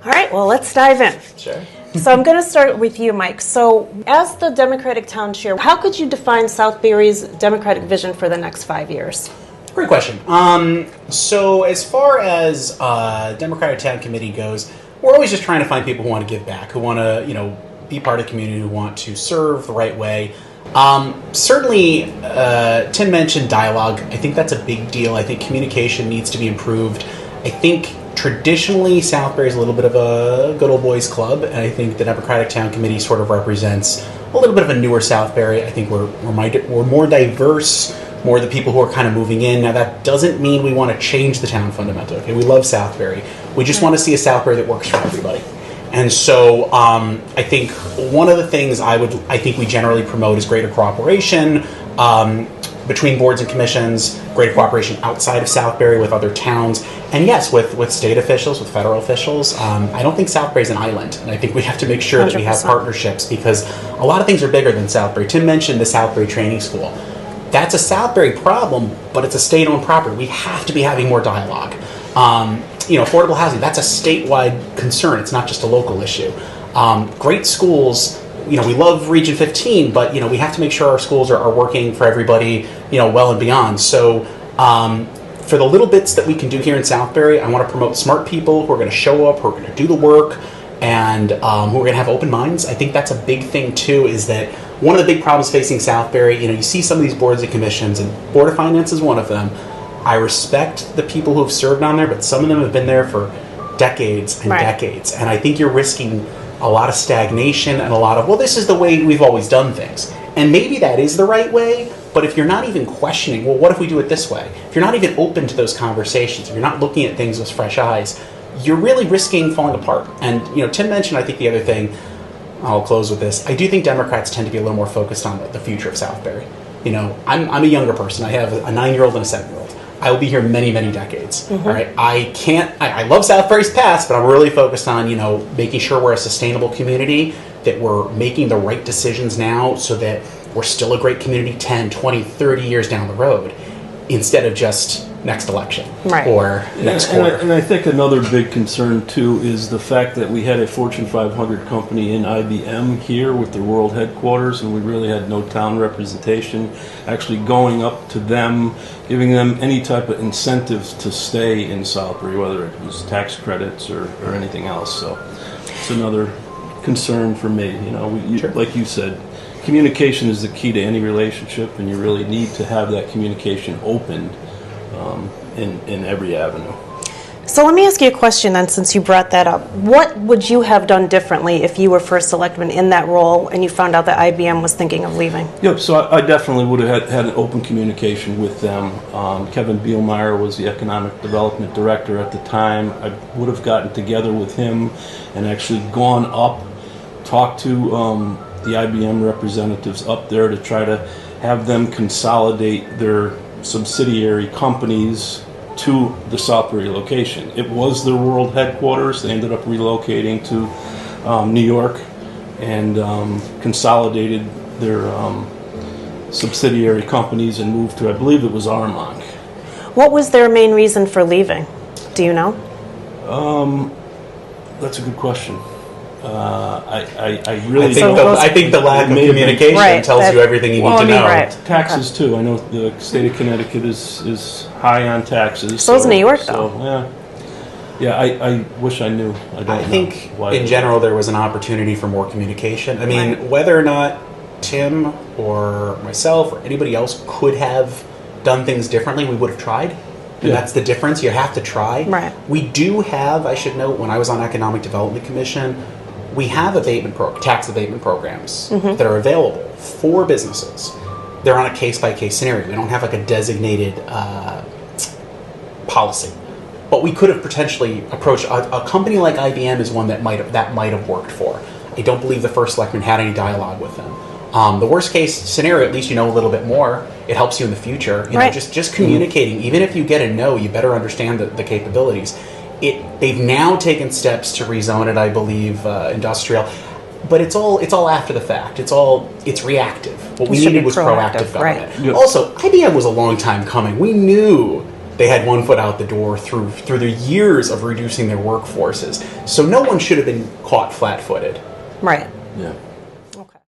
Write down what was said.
All right, well, let's dive in. Sure. So I'm going to start with you, Mike. So as the Democratic Town Chair, how could you define Southbury's Democratic vision for the next 5 years? Great question. So as far as Democratic Town Committee goes, we're always just trying to find people who want to give back, who want to, be part of the community, who want to serve the right way. Certainly, Tim mentioned dialogue. I think that's a big deal. I think communication needs to be improved. I think traditionally Southbury is a little bit of a good old boys club, and I think the Democratic Town Committee sort of represents a little bit of a newer Southbury. I think we're more diverse, more the people who are kind of moving in. Now that doesn't mean we want to change the town fundamentally. Okay, we love Southbury. We just want to see a Southbury that works for everybody. And so I think one of the things I think we generally promote is greater cooperation between boards and commissions, greater cooperation outside of Southbury with other towns, and yes, with state officials, with federal officials. I don't think Southbury is an island, and I think we have to make sure that we have 100%. Partnerships, because a lot of things are bigger than Southbury. Tim mentioned the Southbury Training School. That's a Southbury problem, but it's a state-owned property. We have to be having more dialogue. Affordable housing, that's a statewide concern. It's not just a local issue. Great schools, we love Region 15, but, we have to make sure our schools are working for everybody, well and beyond. So for the little bits that we can do here in Southbury, I want to promote smart people who are going to show up, who are going to do the work, and who are going to have open minds. I think that's a big thing, too, is that one of the big problems facing Southbury, you see some of these boards and commissions, and Board of Finance is one of them. I respect the people who have served on there, but some of them have been there for decades and decades. And I think you're risking a lot of stagnation and a lot of, this is the way we've always done things. And maybe that is the right way, but if you're not even questioning, what if we do it this way? If you're not even open to those conversations, if you're not looking at things with fresh eyes, you're really risking falling apart. And, Tim mentioned, I think the other thing, I'll close with this, I do think Democrats tend to be a little more focused on the future of Southbury. I'm a younger person. I have a 9-year-old and a 7-year-old. I will be here many, many decades. Mm-hmm. All right. I love Southbury's past, but I'm really focused on, making sure we're a sustainable community, that we're making the right decisions now so that we're still a great community 10, 20, 30 years down the road, instead of just next election or next quarter. And I think another big concern, too, is the fact that we had a Fortune 500 company in IBM here with their world headquarters, and we really had no town representation. Actually going up to them, giving them any type of incentives to stay in Southbury, whether it was tax credits or anything else. So it's another concern for me. Sure. Like you said, communication is the key to any relationship, and you really need to have that communication opened in every avenue. So let me ask you a question then, since you brought that up. What would you have done differently if you were first selectman in that role and you found out that IBM was thinking of leaving? Yep, so I definitely would have had an open communication with them. Kevin Bielmeyer was the economic development director at the time. I would have gotten together with him and actually gone up, talked to the IBM representatives up there to try to have them consolidate their subsidiary companies to the Southbury location. It was their world headquarters. They ended up relocating to New York and consolidated their subsidiary companies and moved to, I believe it was Armonk. What was their main reason for leaving? Do you know? That's a good question. I think the lack of communication tells you everything you need to know. Taxes too. I know the state of Connecticut is high on taxes. So is New York, though. I wish I knew. I think in general there was an opportunity for more communication. I mean, whether or not Tim or myself or anybody else could have done things differently, we would have tried. And that's the difference. You have to try. Right. We do have, I should note, when I was on Economic Development Commission, we have tax abatement programs that are available for businesses. They're on a case-by-case scenario. We don't have like a designated policy. But we could have potentially approached a company like IBM is one that might have worked for. I don't believe the first selectman had any dialogue with them. The worst case scenario, at least you know a little bit more. It helps you in the future. You know, just communicating. Even if you get a no, you better understand the capabilities. They've now taken steps to rezone it, I believe, industrial, but it's all after the fact. It's reactive. What we needed was proactive government. Right. Yep. Also, IBM was a long time coming. We knew they had one foot out the door through the years of reducing their workforces. So no one should have been caught flat-footed. Right. Yeah.